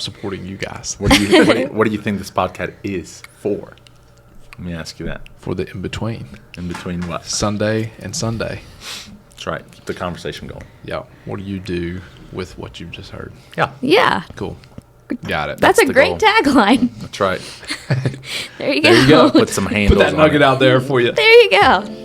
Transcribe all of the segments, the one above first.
supporting you guys. What do you think this podcast is for? Let me ask you that. For the in-between. In between what? Sunday and Sunday. That's right. Keep the conversation going. Yeah. What do you do with what you've just heard? Yeah. Yeah. Cool. Got it. That's a great tagline. That's right. There you go. There you go. Put some handles Put that nugget out there for you. There you go.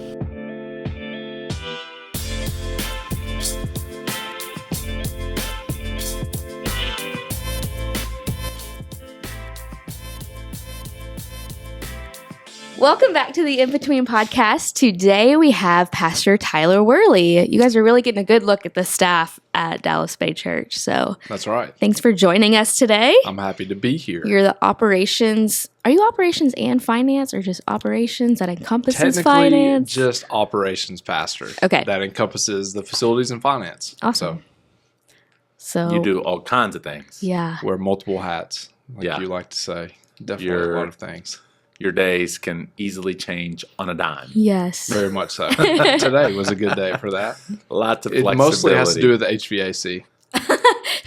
Welcome back to the In Between podcast. Today we have Pastor Tyler Worley. You guys are really getting a good look at the staff at Dallas Bay Church. So That's right. thanks for joining us today. I'm happy to be here. You're the operations. Are you operations and finance, or just operations that encompasses Technically, finance? just operations pastor. Okay. That encompasses the facilities and finance. Awesome. So You do all kinds of things. Yeah. So wear multiple hats, like Yeah. you like to say. Definitely a lot of things. Your days can easily change on a dime. Yes. Very much so. Today was a good day for that. Lots of It flexibility. mostly has to do with the HVAC.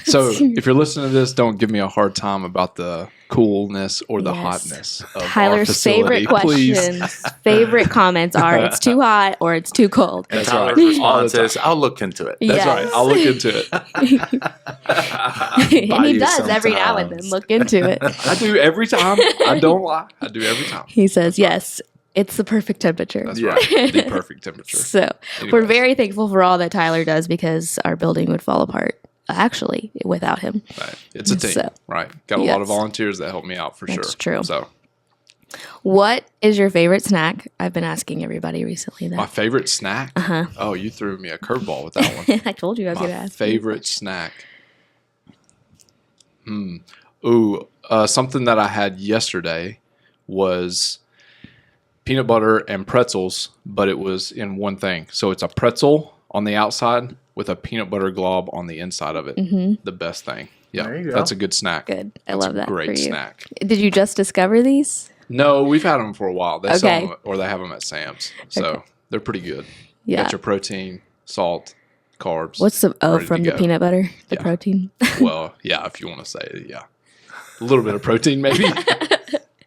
So if you're listening to this, don't give me a hard time about the coolness or the Yes. hotness of our Tyler's facility, favorite please. questions, favorite comments are it's too hot or it's too cold. And That's Tyler's right. response All the is, I'll look into it. Yeah. That's Yes. right. I'll look into it. And Buy he you does every now and then sometimes. look into it. I do every time. I don't lie. I do every time. He says, yes, it's the perfect temperature. That's Yeah. right. The perfect temperature. So Anyways. we're very thankful for all that Tyler does because our building would fall apart, actually, without him. Right. It's a team. So, right. Got a lot of yes. volunteers that help me out for That's sure. true. So What is your favorite snack? I've been asking everybody recently my that. favorite snack. Uh-huh. Oh, you threw me a curveball with that one. I told you I was going to My ask. favorite snack. Something that I had yesterday was peanut butter and pretzels, but it was in one thing. So it's a pretzel on the outside with a peanut butter glob on the inside of it. The best thing. Yeah, There you go. that's a good snack. Good. I That's love a that great for you. snack. Did you just discover these? No, we've had them for a while. They sell Okay. them, or they have them at Sam's. So Okay. they're pretty good. Yeah. Got your protein, salt, carbs. What's the ready to from the go. peanut butter? The Yeah. protein? Well, yeah, if you want to say it, yeah. A little bit of protein, maybe.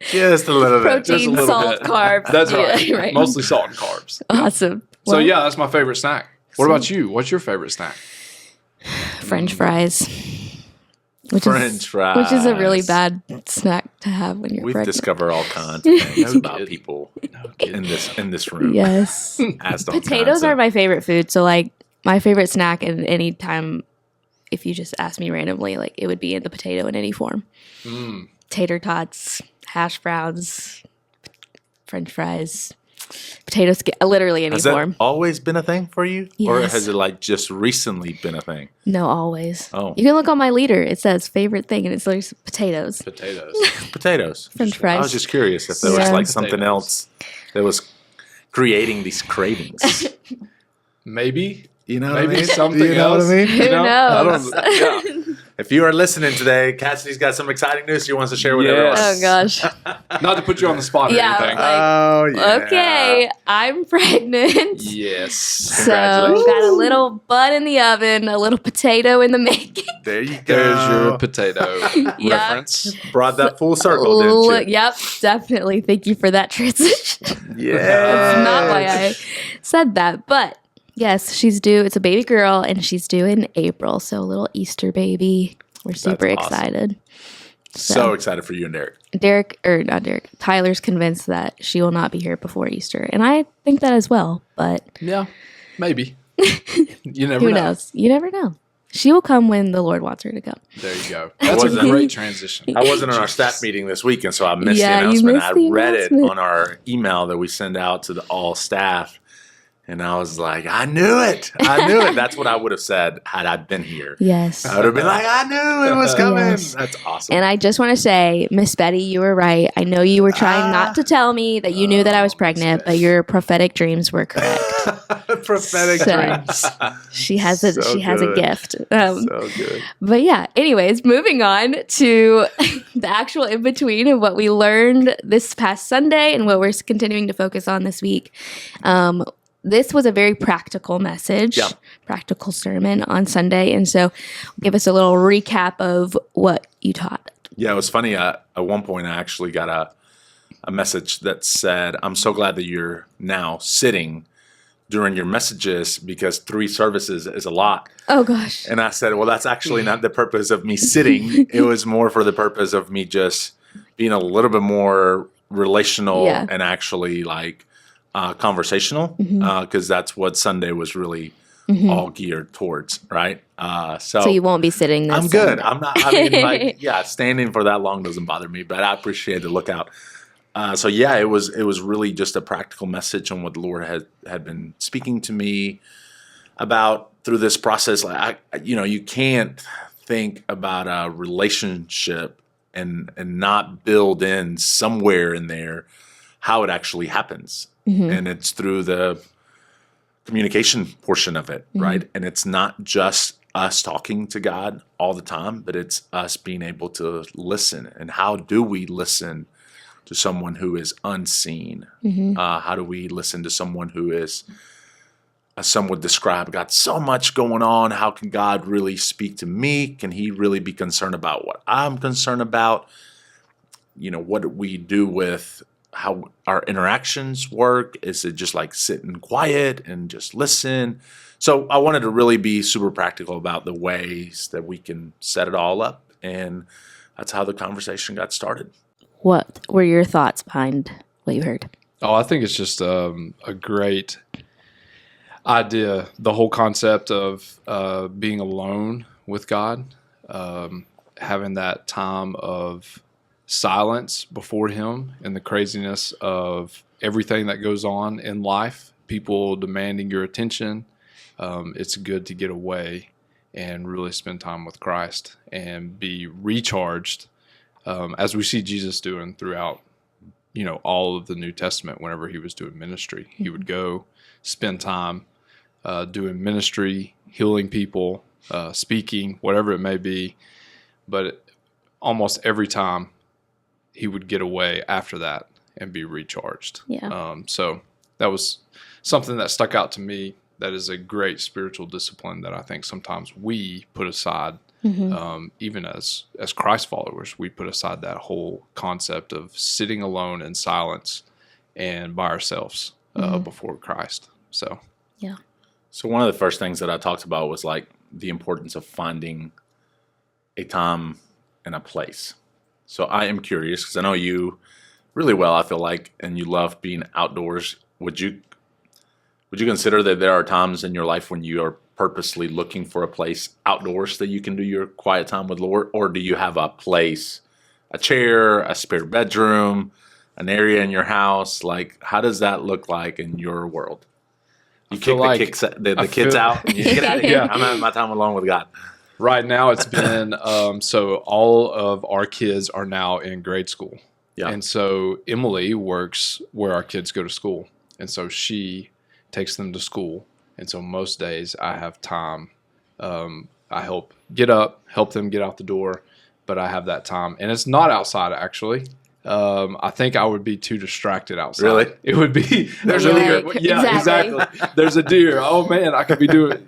Just a little bit. Just a Protein, little salt, bit. carbs. That's Yeah, right. Mostly salt and carbs. Awesome. So, Well, yeah, that's my favorite snack. What about you? What's your favorite snack? French fries. French fries. Which is a really bad snack to have when you're We've pregnant. discovered all kinds of things about kid. people in this room. Yes. Asked all Potatoes kinds are of- my favorite food. So, like, my favorite snack, and any time, if you just ask me randomly, like, it would be in the potato in any form. Tater tots, hash browns, French fries, potato skin, literally any Has that form. always been a thing for you? Or Yes. has it like just recently been a thing? No, always. Oh. You can look on my leader. It says favorite thing, and it's like potatoes. Potatoes. Potatoes. French fries. I was just curious if there was Yeah. like something Potatoes. else that was creating these cravings. Maybe. You know Maybe what I mean? something You know else. what I mean? Who I knows? don't, yeah. If you are listening today, Cassidy's got some exciting news she wants to share with everyone. Oh, gosh. Not to put you on the spot or Yeah, anything. like, Oh, yeah. Okay, I'm pregnant. Yes. So, Congratulations. got a little bun in the oven, a little potato in the making. There you go. There's your potato Yeah. reference. Brought that full circle, didn't you? Yep, definitely. Thank you for that transition. Yeah. That's not why I said that. But yes, she's due. It's a baby girl, and she's due in April. So a little Easter baby. We're super That's awesome. excited. So excited for you and Derek. Tyler's convinced that she will not be here before Easter. And I think that as well. But Yeah, maybe. You never who know. knows? You never know. She will come when the Lord wants her to come. There you go. That's a wasn't- great transition. I wasn't on our staff meeting this week, and so I missed Yeah, the you announcement. missed I the read it announcement. on our email that we send out to all staff, and I was like, I knew it. I knew it. That's what I would have said had I been here. Yes. I would have been like, I knew it was coming. Yes. That's awesome. And I just want to say, Miss Betty, you were right. I know you were trying not to tell me that you knew that I was pregnant, but your prophetic dreams were correct. Prophetic So, dreams. She has a So she has a good. gift. So good. But yeah, anyways, moving on to the actual in between of what we learned this past Sunday and what we're continuing to focus on this week. This was a very practical message. Yeah. practical sermon on Sunday. And so give us a little recap of what you taught. Yeah, it was funny. At one point, I actually got a message that said, "I'm so glad that you're now sitting during your messages because 3 services is a lot." Oh, gosh. And I said, well, that's actually not the purpose of me sitting. It was more for the purpose of me just being a little bit more relational and actually like conversational, because that's what Sunday was really all geared towards, right? So you won't be sitting this I'm good. Sunday. I'm not, I mean, like, yeah, standing for that long doesn't bother me, but I appreciate the lookout. So yeah, it was really just a practical message on what the Lord had been speaking to me about through this process. Like, you can't think about a relationship and not build in somewhere in there how it actually happens, and it's through the communication portion of it, right? And it's not just us talking to God all the time, but it's us being able to listen. And how do we listen to someone who is unseen? How do we listen to someone who is, as some would describe, got so much going on? How can God really speak to me? Can he really be concerned about what I'm concerned about? What do we do with how our interactions work? Is it just like sitting quiet and just listen? So I wanted to really be super practical about the ways that we can set it all up. And that's how the conversation got started. What were your thoughts behind what you heard? Oh, I think it's just a great idea. The whole concept of being alone with God, having that time of silence before him in the craziness of everything that goes on in life, people demanding your attention. It's good to get away and really spend time with Christ and be recharged, as we see Jesus doing throughout, all of the New Testament. Whenever he was doing ministry, he would go spend time doing ministry, healing people, speaking, whatever it may be. But almost every time he would get away after that and be recharged. Yeah. So that was something that stuck out to me. That is a great spiritual discipline that I think sometimes we put aside. Even as Christ followers, we put aside that whole concept of sitting alone in silence and by ourselves before Christ. So, yeah. So one of the first things that I talked about was like the importance of finding a time and a place. So I am curious, because I know you really well, I feel like, and you love being outdoors. Would you consider that there are times in your life when you are purposely looking for a place outdoors that you can do your quiet time with Lord? Or do you have a place, a chair, a spare bedroom, an area in your house? Like, how does that look like in your world? You kick the kids out and you get out of here. I'm having my time alone with God. Right now it's been, so all of our kids are now in grade school. Yeah. And so Emily works where our kids go to school. And so she takes them to school. And so most days I have time. I help them get out the door, but I have that time. And it's not outside, actually. I think I would be too distracted outside. Really? It would be, There's a deer. Yeah, exactly. There's a deer. Oh man, I could be doing,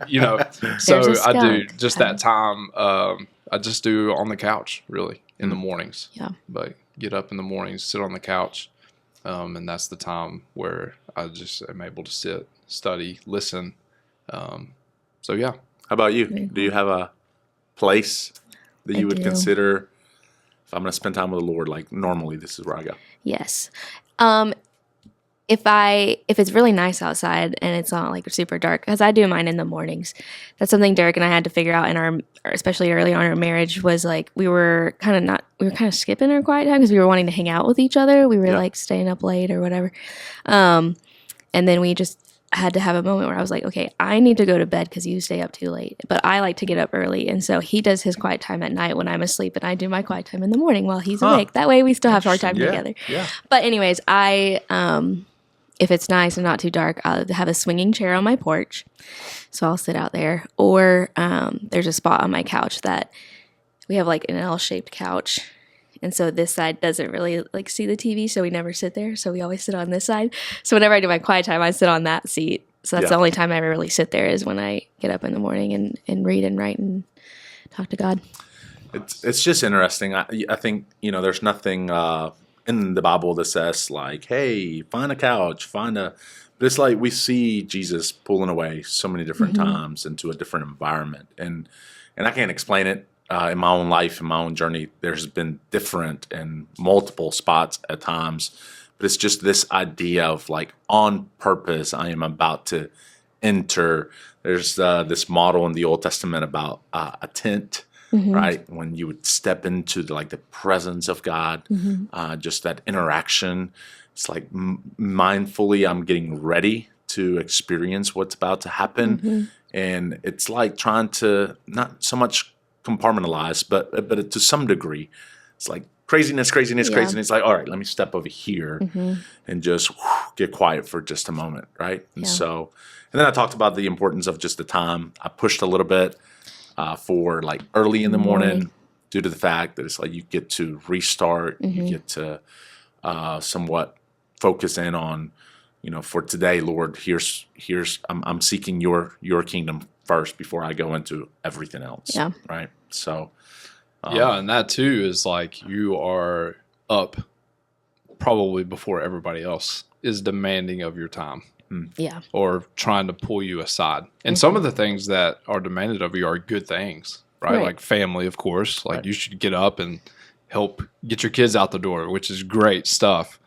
So I do just that time. I just do on the couch, really, in the mornings. Yeah. But get up in the mornings, sit on the couch. And that's the time where I just am able to sit, study, listen. So yeah. How about you? Do you have a place that you would consider, if I'm going to spend time with the Lord, like normally this is where I go? Yes. If it's really nice outside and it's not like super dark, because I do mine in the mornings. That's something Derek and I had to figure out especially early on in our marriage, was like we were kind of skipping our quiet time because we were wanting to hang out with each other. We were like staying up late or whatever. And then we just had to have a moment where I was like, okay, I need to go to bed because you stay up too late. But I like to get up early. And so he does his quiet time at night when I'm asleep, and I do my quiet time in the morning while he's awake. That way we still have our time together. Yeah. But anyways, if it's nice and not too dark, I'll have a swinging chair on my porch. So I'll sit out there. Or there's a spot on my couch that we have like an L-shaped couch. And so this side doesn't really see the TV, so we never sit there. So we always sit on this side. So whenever I do my quiet time, I sit on that seat. So that's the only time I ever really sit there is when I get up in the morning and read and write and talk to God. It's just interesting. I think, there's nothing in the Bible that says like, hey, find a couch, but it's like we see Jesus pulling away so many different times into a different environment. And I can't explain it in my own life, in my own journey. There's been different and multiple spots at times. But it's just this idea of like on purpose, I am about to enter. There's this model in the Old Testament about a tent, right? When you would step into the presence of God, just that interaction. It's like mindfully, I'm getting ready to experience what's about to happen. And it's like trying to not so much compartmentalize, but to some degree, it's like craziness. It's like, all right, let me step over here and just get quiet for just a moment, right? And and then I talked about the importance of just the time. I pushed a little bit for like early in the morning due to the fact that it's like you get to restart, you get to somewhat focus in on, for today, Lord, here's I'm seeking your kingdom first before I go into everything else, right? So. And that too is like you are up probably before everybody else is demanding of your time. Yeah. Or trying to pull you aside. And some of the things that are demanded of you are good things, right? Like family, of course. Like you should get up and help get your kids out the door, which is great stuff.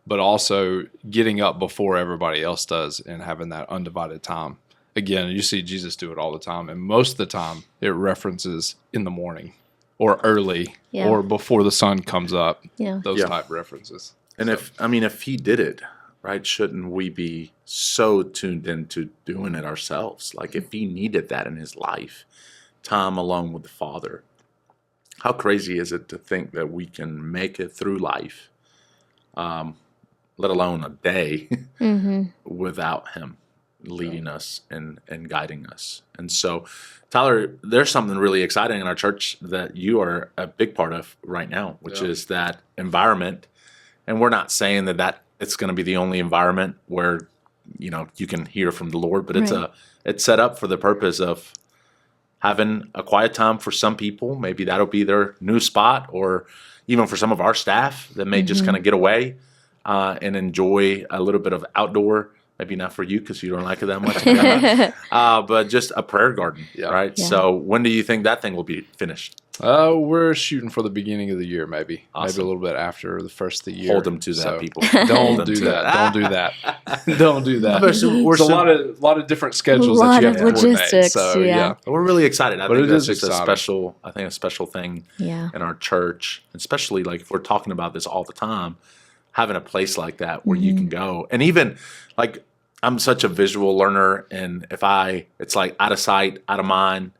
But also getting up before everybody else does and having that undivided time. Again, you see Jesus do it all the time. And most of the time it references in the morning. Or early, or before the sun comes up. Those type references. And if he did it, right, shouldn't we be so tuned into doing it ourselves? Like if he needed that in his life, time alone with the Father, how crazy is it to think that we can make it through life, let alone a day, without him leading us and guiding us? And so, Tyler, there's something really exciting in our church that you are a big part of right now, which is that environment. And we're not saying that it's going to be the only environment where, you can hear from the Lord, but it's set up for the purpose of having a quiet time for some people. Maybe that'll be their new spot, or even for some of our staff that may just kind of get away and enjoy a little bit of outdoor. Maybe not for you because you don't like it that much, but just a prayer garden, right? Yeah. So when do you think that thing will be finished? We're shooting for the beginning of the year, maybe. Awesome. Maybe a little bit after the first of the year. Hold them to that, people. Don't do that. Don't do that. Don't do that. There's a lot of different schedules that you have to coordinate. So, we're really excited. I think that's just a special thing in our church, especially like if we're talking about this all the time. Having a place like that where you can go. And even like I'm such a visual learner, and it's like out of sight, out of mind,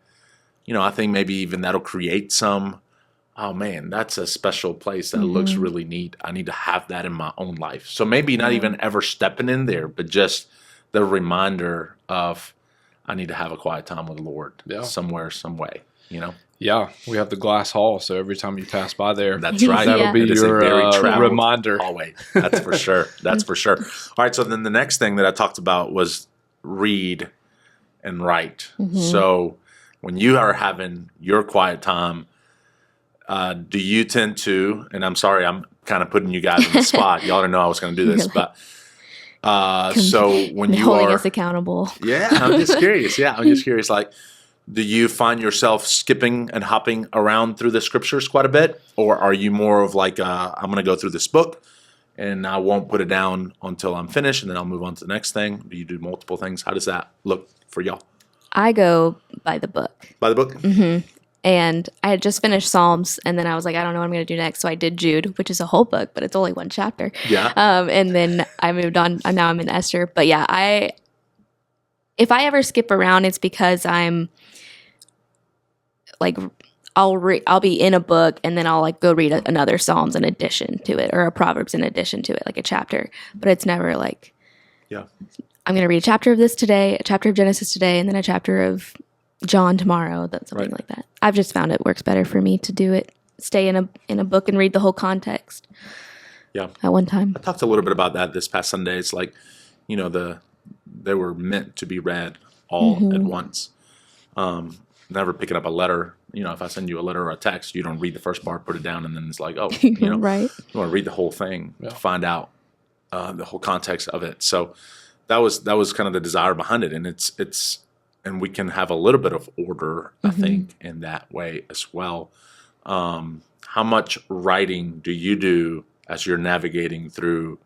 I think maybe even that'll create some, oh man, that's a special place that looks really neat. I need to have that in my own life. So maybe not even ever stepping in there, but just the reminder of I need to have a quiet time with the Lord somewhere, some way, Yeah, we have the glass hall, so every time you pass by there, that's right. That'll be your reminder. Hallway. That's for sure. That's for sure. All right, so then the next thing that I talked about was read and write. So when you are having your quiet time, do you tend to, and I'm sorry, I'm kind of putting you guys on the spot. Y'all didn't know I was going to do this, but so when you holding are us accountable. Yeah, I'm just curious. Like, do you find yourself skipping and hopping around through the scriptures quite a bit? Or are you more of like, I'm going to go through this book and I won't put it down until I'm finished and then I'll move on to the next thing? Do you do multiple things? How does that look for y'all? I go by the book. By the book? Mm-hmm. And I had just finished Psalms, and then I was like, I don't know what I'm going to do next. So I did Jude, which is a whole book, but it's only one chapter. Yeah. And then I moved on. Now I'm in Esther. But yeah, if I ever skip around, it's because I'm like, I'll be in a book, and then I'll like go read another Psalms in addition to it, or a Proverbs in addition to it, like a chapter. But it's never like, I'm going to read a chapter of this today, a chapter of Genesis today, and then a chapter of John tomorrow. That's something like that. I've just found it works better for me to do it. Stay in a book and read the whole context. Yeah. At one time. I talked a little bit about that this past Sunday. It's like, the they were meant to be read all at once. Never picking up a letter. If I send you a letter or a text, you don't read the first part, put it down, and then it's like, oh, Right. you want to read the whole thing to find out the whole context of it. So that was kind of the desire behind it, and it's and we can have a little bit of order, I think, in that way as well. How much writing do you do as you're navigating through?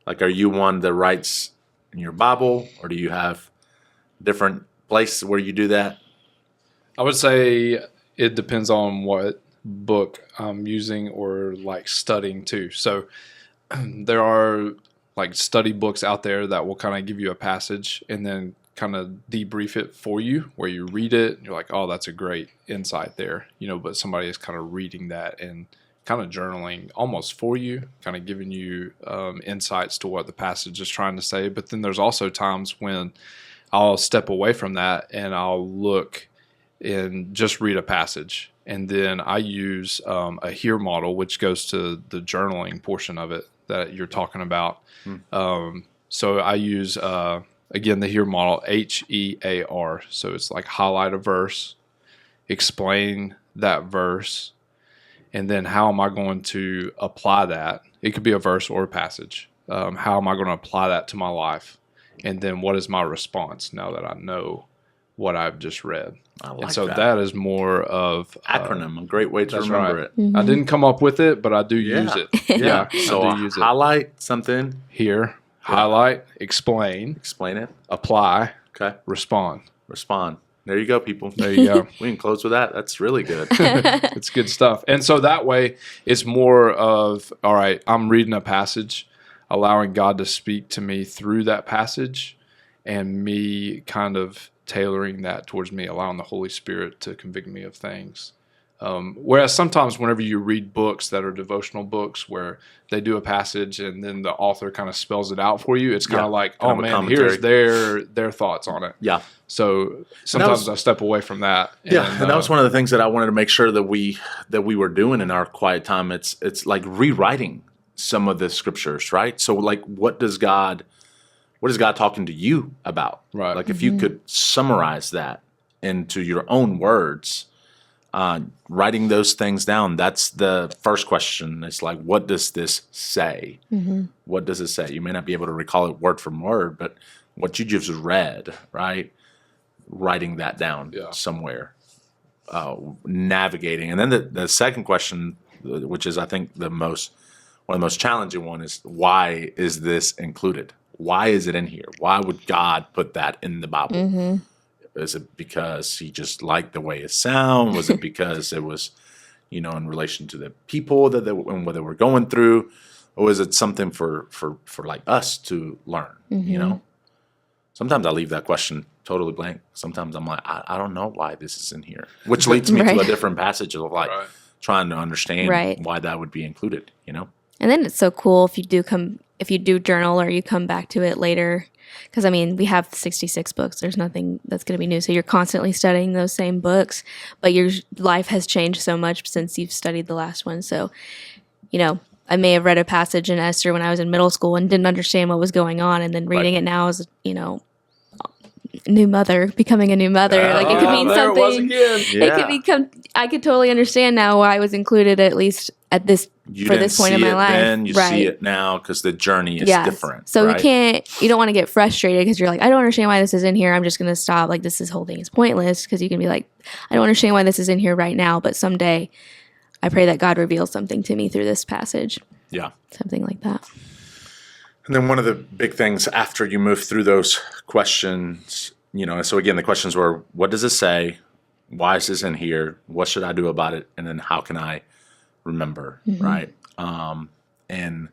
Like, are you one that writes in your Bible, or do you have different places where you do that? I would say it depends on what book I'm using or like studying too. So there are like study books out there that will kind of give you a passage and then kind of debrief it for you, where you read it and you're like, oh, that's a great insight there, but somebody is kind of reading that and kind of journaling almost for you, kind of giving you insights to what the passage is trying to say. But then there's also times when I'll step away from that and I'll look and just read a passage. And then I use a HEAR model, which goes to the journaling portion of it that you're talking about. So I use, again, the HEAR model, HEAR. So it's like highlight a verse, explain that verse, and then how am I going to apply that? It could be a verse or a passage. How am I going to apply that to my life? And then what is my response now that I know what I've just read? And so that is more of acronym, a great way to remember it. I didn't come up with it, but I do use it. Yeah. So I do use highlight something. Here, highlight, explain it, apply, okay, respond. There you go, people. There you go. We can close with that. That's really good. It's good stuff. And so that way it's more of, all right, I'm reading a passage, allowing God to speak to me through that passage, and me kind of tailoring that towards me, allowing the Holy Spirit to convict me of things. Whereas sometimes whenever you read books that are devotional books where they do a passage and then the author kind of spells it out for you, it's kind of like, oh man, here's their thoughts on it. Yeah. So sometimes I step away from that. And that was one of the things that I wanted to make sure that we were doing in our quiet time. It's like rewriting some of the scriptures, right? So like, what is God talking to you about? Right. Like if you could summarize that into your own words, writing those things down, that's the first question. It's like, what does this say? What does it say? You may not be able to recall it word from word, but what you just read, right? Writing that down somewhere, navigating. And then the second question, which is I think one of the most challenging one, is why is this included? Why is it in here? Why would God put that in the Bible? Is it because he just liked the way it sounds? Was it because it was, in relation to the people and what they were going through? Or is it something for like us to learn, Sometimes I leave that question totally blank. Sometimes I'm like, I don't know why this is in here, which leads me to a different passage of like trying to understand why that would be included, And then it's so cool if you do journal or you come back to it later. Because, we have 66 books. There's nothing that's going to be new. So you're constantly studying those same books, but your life has changed so much since you've studied the last one. So, I may have read a passage in Esther when I was in middle school and didn't understand what was going on. And then reading it now as, becoming a new mother. Like it could mean something. It could become, I could totally understand now why I was included at least at this for this point in my life. Then you see it now because the journey is different. So you don't want to get frustrated because you're like, I don't understand why this is in here. I'm just going to stop. Like this whole thing is pointless, because you can be like, I don't understand why this is in here right now, but someday I pray that God reveals something to me through this passage. Yeah. Something like that. And then one of the big things after you move through those questions, so again, the questions were, what does it say? Why is this in here? What should I do about it? And then how can I remember, right? And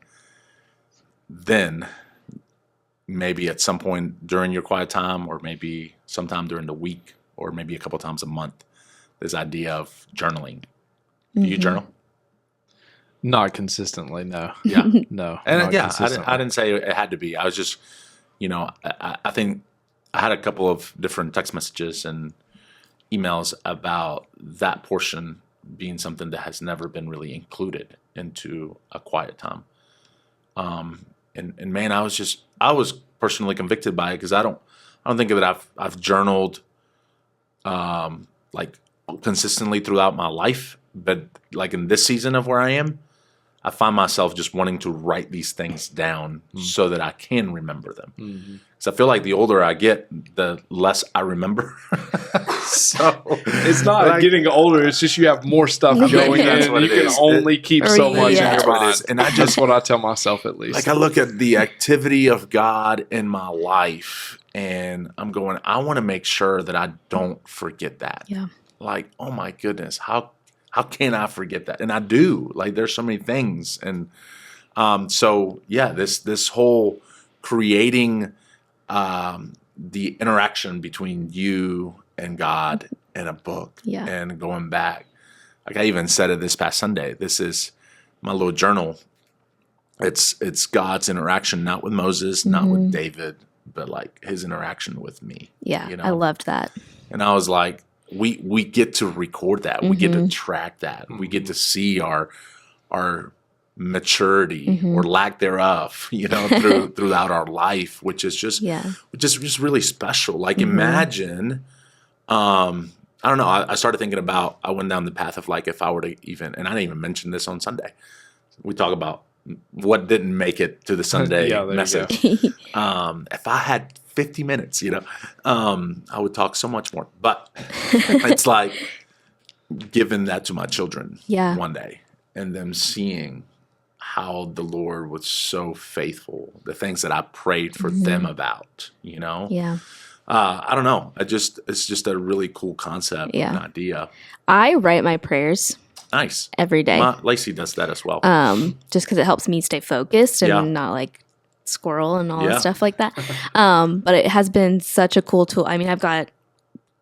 then maybe at some point during your quiet time, or maybe sometime during the week, or maybe a couple times a month, this idea of journaling. Do you journal? Not consistently, no. Yeah. No. And I didn't say it had to be. I was just, I think I had a couple of different text messages and emails about that portion being something that has never been really included into a quiet time. And man, I was personally convicted by it because I don't think that I've journaled like consistently throughout my life, but like in this season of where I am, I find myself just wanting to write these things down so that I can remember them. Because I feel like the older I get, the less I remember. So it's not like, getting older. It's just you have more stuff going in. You can only keep so much in your mind. And that's what I tell myself at least. Like I look at the activity of God in my life, and I'm going, I want to make sure that I don't forget that. Yeah. Like, oh my goodness, how can I forget that? And I do. Like, there's so many things, and so yeah, this whole creating the interaction between you and God in a book, and going back. Like I even said it this past Sunday. This is my little journal. It's God's interaction, not with Moses, not with David, but like his interaction with me. Yeah, I loved that. And I was like, we get to record that. We get to track that. We get to see our maturity or lack thereof, throughout our life, which is just really special. Like imagine, I don't know. I started thinking about, I went down the path of like, if I were to even, and I didn't even mention this on Sunday. We talk about what didn't make it to the Sunday message. If I had 50 minutes, I would talk so much more. But it's like giving that to my children one day and them seeing how the Lord was so faithful, the things that I prayed for them about, Yeah. I don't know. It's just a really cool concept and idea. I write my prayers. Nice. Every day. Lacey does that as well. Just because it helps me stay focused and not like squirrel and all that stuff like that. But it has been such a cool tool. I mean, I've got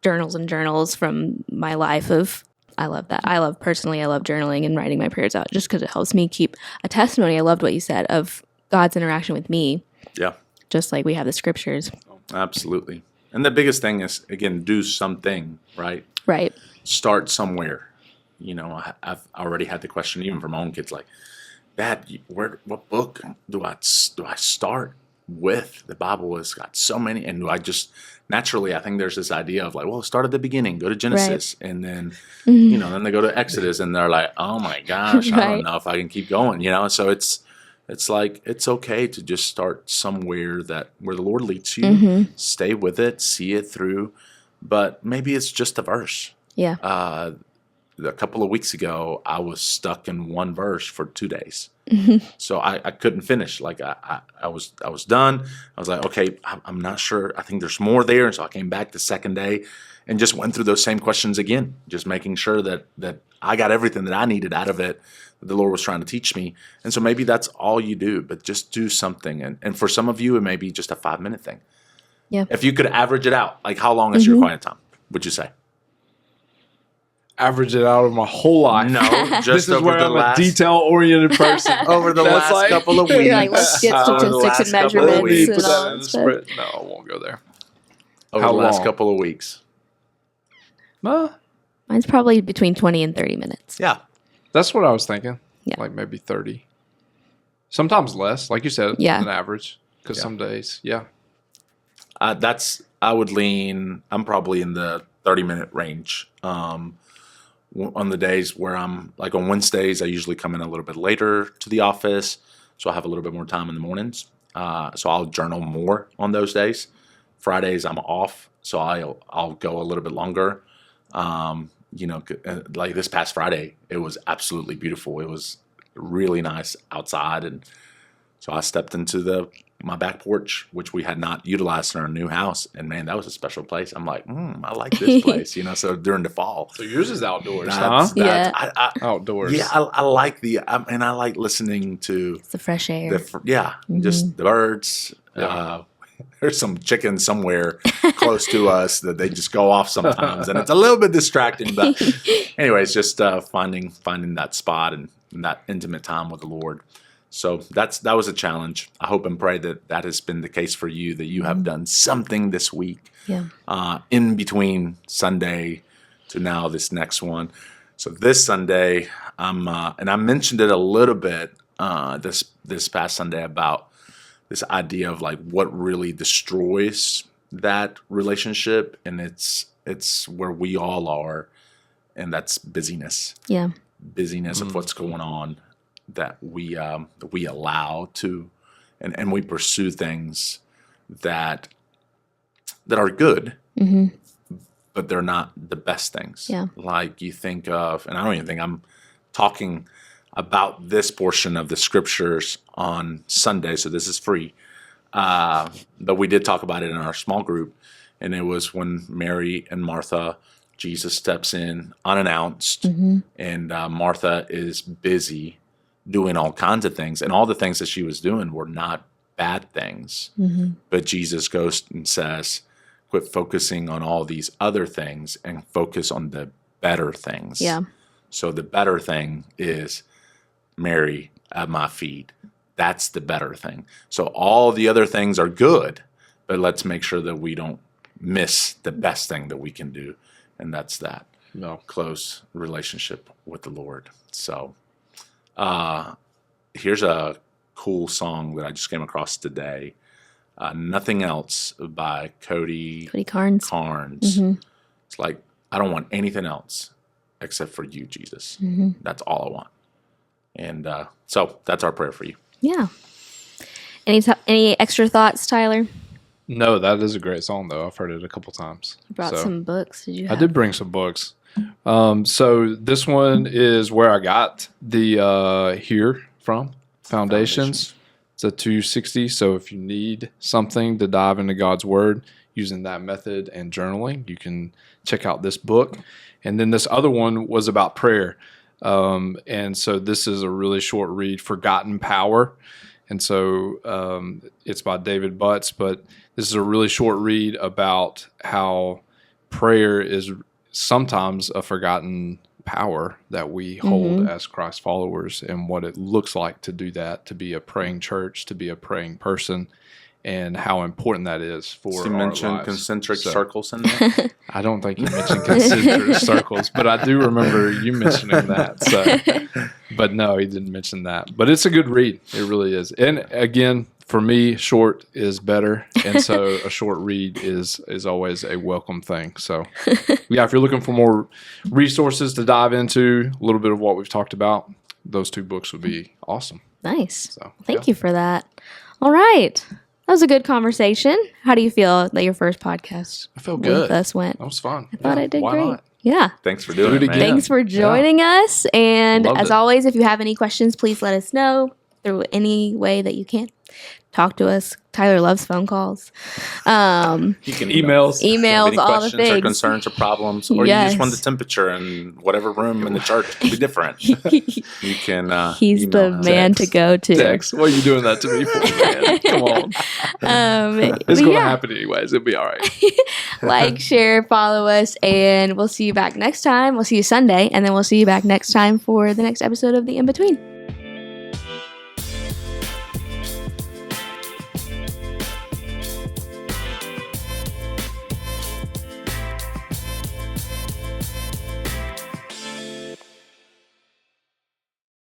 journals and journals from my life I love that. I love journaling and writing my prayers out just because it helps me keep a testimony. I loved what you said of God's interaction with me. Yeah. Just like we have the scriptures. Absolutely. And the biggest thing is, again, do something, right? Right. Start somewhere. I've already had the question even from my own kids, like, Dad, what book do I start with? The Bible has got so many, and do I just naturally? I think there's this idea of like, well, start at the beginning, go to Genesis, and then then they go to Exodus, and they're like, oh my gosh, I don't know if I can keep going, So it's like it's okay to just start somewhere where the Lord leads you, stay with it, see it through, but maybe it's just a verse. Yeah. A couple of weeks ago, I was stuck in one verse for 2 days. So I couldn't finish. Like I was done. I was like, okay, I'm not sure. I think there's more there. And so I came back the second day and just went through those same questions again, just making sure that I got everything that I needed out of it, that the Lord was trying to teach me. And so maybe that's all you do, but just do something. And for some of you, it may be just a 5-minute thing. Yeah. If you could average it out, like how long is your quiet time, would you say? Average it out of my whole life. No, just this is over where I'm a detail-oriented person. Over the last couple of weeks. You're like, let's get statistics and measurements and all that stuff. No, I won't go there. Over the last couple of weeks. Mine's probably between 20 and 30 minutes. Yeah. That's what I was thinking. Yeah. Like maybe 30. Sometimes less, like you said, an average. Because some days, I would lean, I'm probably in the 30-minute range. On the days where I'm, like on Wednesdays, I usually come in a little bit later to the office, so I have a little bit more time in the mornings. So I'll journal more on those days. Fridays I'm off, so I'll go a little bit longer. Like this past Friday, it was absolutely beautiful. It was really nice outside, and so I stepped into my back porch, which we had not utilized in our new house, and man, that was a special place. I'm like, I like this place, So during the fall, so yours is outdoors, outdoors. Yeah, I like and I like listening to the fresh air. Just the birds. There's some chickens somewhere close to us that they just go off sometimes, and it's a little bit distracting. But anyways, just finding that spot and that intimate time with the Lord. So that was a challenge. I hope and pray that has been the case for you, that you have done something this week in between Sunday to now this next one. So this Sunday, and I mentioned it a little bit this past Sunday about this idea of like what really destroys that relationship, and it's where we all are, and that's busyness. Yeah. Busyness of what's going on that we allow to, and we pursue things that are good, but they're not the best things. Yeah. Like you think of, and I don't even think I'm talking about this portion of the scriptures on Sunday, so this is free. But we did talk about it in our small group, and it was when Mary and Martha, Jesus steps in unannounced, and Martha is busy doing all kinds of things, and all the things that she was doing were not bad things. But Jesus goes and says, quit focusing on all these other things and focus on the better things. Yeah. So the better thing is Mary at my feet. That's the better thing. So all the other things are good, but let's make sure that we don't miss the best thing that we can do, and that's that close relationship with the Lord. So here's a cool song that I just came across today. Nothing Else by Cody Carnes. It's like, I don't want anything else except for you, Jesus. That's all I want. And so that's our prayer for you. Yeah. Any extra thoughts, Tyler? No, that is a great song, though. I've heard it a couple times. You brought some books. Did you? I did bring some books. So this one is where I got the Here from Foundations. It's a 260. So if you need something to dive into God's Word using that method and journaling, you can check out this book. And then this other one was about prayer. And so this is a really short read, Forgotten Power. And so it's by David Butts, but this is a really short read about how prayer is sometimes a forgotten power that we hold as Christ followers, and what it looks like to do that, to be a praying church, to be a praying person, and how important that is for our lives. You mentioned concentric circles in there? I don't think you mentioned concentric circles, but I do remember you mentioning that. So, but no, he didn't mention that. But it's a good read. It really is. And again, for me, short is better, and so a short read is always a welcome thing. So, yeah, if you're looking for more resources to dive into, a little bit of what we've talked about, those two books would be awesome. Nice. So, Thank you for that. All right. That was a good conversation. How do you feel that your first podcast I feel good. with us went? That was fun. I thought I did why great. Not? Yeah. Thanks for doing it again. man. Thanks for joining us. And Loved as it. always, if you have any questions, please let us know through any way that you can. Talk to us. Tyler loves phone calls. You can Emails. Emails, any all the questions or things. concerns or problems, or you just want the temperature in whatever room in the church could be different. You can. He's email the us. man to go to. Dex, what are you doing that to me for, man? Come on. It's going to happen anyways. It'll be all right. Like, share, follow us, and we'll see you back next time. We'll see you Sunday, and then we'll see you back next time for the next episode of The In Between.